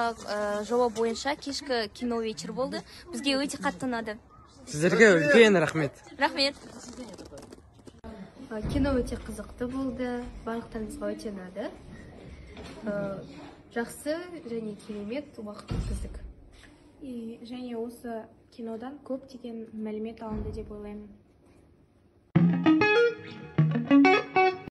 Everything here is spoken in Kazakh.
сұрағыңызға жауап бойынша кешкі кино вечер болды. Бізге өте қатты ұнады. Сіздерге үлкен рахмет. Рахмет. Кино өте қызықты болды. Барлықтарыңызға өте ұнады. Жақсы және керемет уақыт өткіздік. Және осы кинодан көптеген мәлімет алынды деп ойлаймын.